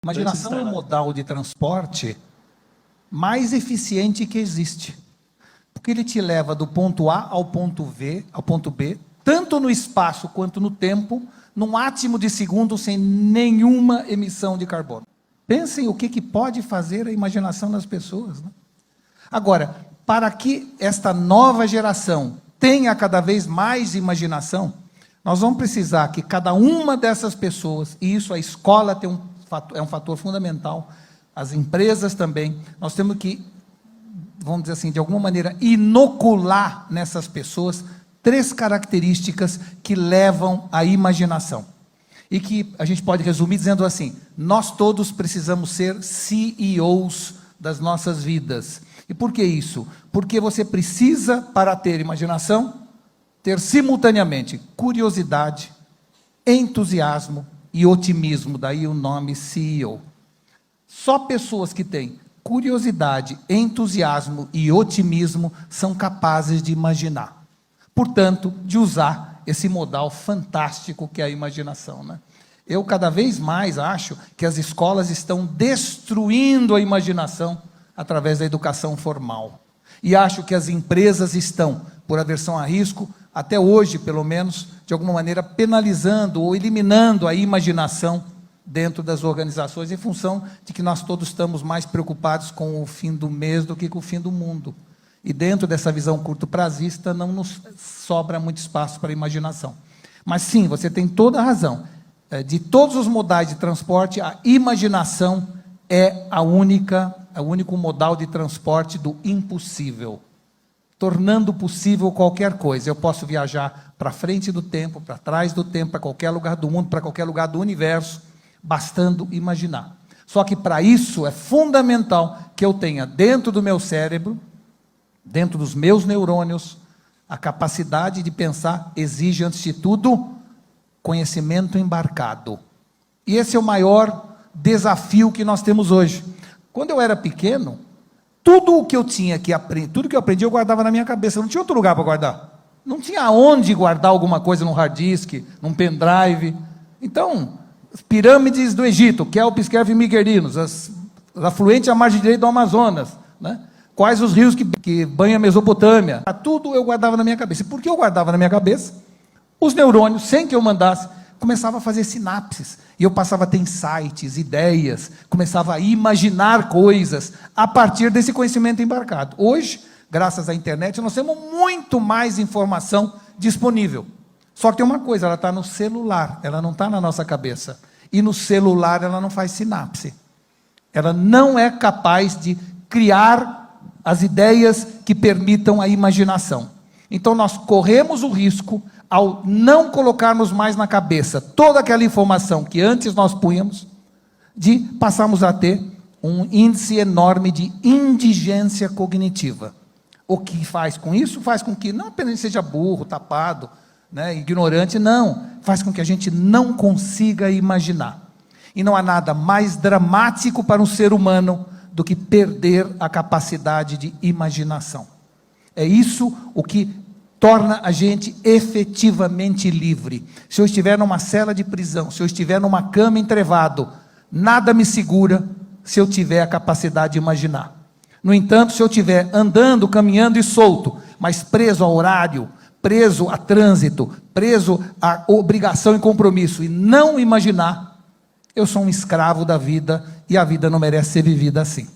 Imaginação é o modal de transporte mais eficiente que existe. Porque ele te leva do ponto A ao ponto B, tanto no espaço quanto no tempo, num átimo de segundo, sem nenhuma emissão de carbono. Pensem o que pode fazer a imaginação das pessoas, né? Agora, para que esta nova geração tenha cada vez mais imaginação, nós vamos precisar que cada uma dessas pessoas, e isso a escola é um fator fundamental, as empresas também, nós temos que, vamos dizer assim, de alguma maneira, inocular nessas pessoas 3 características que levam à imaginação. E que a gente pode resumir dizendo assim: nós todos precisamos ser CEOs das nossas vidas. E por que isso? Porque você precisa, para ter imaginação, ter simultaneamente curiosidade, entusiasmo e otimismo, daí o nome CEO. Só pessoas que têm curiosidade, entusiasmo e otimismo são capazes de imaginar. Portanto, de usar esse modal fantástico que é a imaginação, né? Eu cada vez mais acho que as escolas estão destruindo a imaginação através da educação formal. E acho que as empresas estão, por aversão a risco, até hoje, pelo menos, de alguma maneira, penalizando ou eliminando a imaginação dentro das organizações, em função de que nós todos estamos mais preocupados com o fim do mês do que com o fim do mundo. E dentro dessa visão curto-prazista, não nos sobra muito espaço para a imaginação. Mas sim, você tem toda a razão. De todos os modais de transporte, a imaginação é o único modal de transporte do impossível, tornando possível qualquer coisa. Eu posso viajar para frente do tempo, para trás do tempo, para qualquer lugar do mundo, para qualquer lugar do universo, bastando imaginar. Só que para isso é fundamental que eu tenha dentro do meu cérebro, dentro dos meus neurônios, a capacidade de pensar exige, antes de tudo, conhecimento embarcado. E esse é o maior desafio que nós temos hoje. Quando eu era pequeno, tudo o que eu tinha que aprender, tudo que eu aprendi, eu guardava na minha cabeça. Não tinha outro lugar para guardar. Não tinha onde guardar alguma coisa num hard disk, num pendrive. Então, as pirâmides do Egito, Kelps, Kefren e Migerinos, os afluentes à margem direita do Amazonas, né? Quais os rios que banham a Mesopotâmia. Tudo eu guardava na minha cabeça. E por que eu guardava na minha cabeça? Os neurônios, sem que eu mandasse, começavam a fazer sinapses. E eu passava a ter insights, ideias, começava a imaginar coisas a partir desse conhecimento embarcado. Hoje, graças à internet, nós temos muito mais informação disponível. Só que tem uma coisa, ela está no celular, ela não está na nossa cabeça. E no celular ela não faz sinapse. Ela não é capaz de criar as ideias que permitam a imaginação. Então nós corremos o risco, ao não colocarmos mais na cabeça toda aquela informação que antes nós punhamos, de passarmos a ter um índice enorme de indigência cognitiva. O que faz com isso? Faz com que não apenas seja burro, tapado, né, ignorante, não. Faz com que a gente não consiga imaginar. E não há nada mais dramático para um ser humano do que perder a capacidade de imaginação. É isso o que torna a gente efetivamente livre. Se eu estiver numa cela de prisão, se eu estiver numa cama entrevado, nada me segura se eu tiver a capacidade de imaginar. No entanto, se eu estiver andando, caminhando e solto, mas preso a horário, preso a trânsito, preso a obrigação e compromisso, e não imaginar, eu sou um escravo da vida, e a vida não merece ser vivida assim.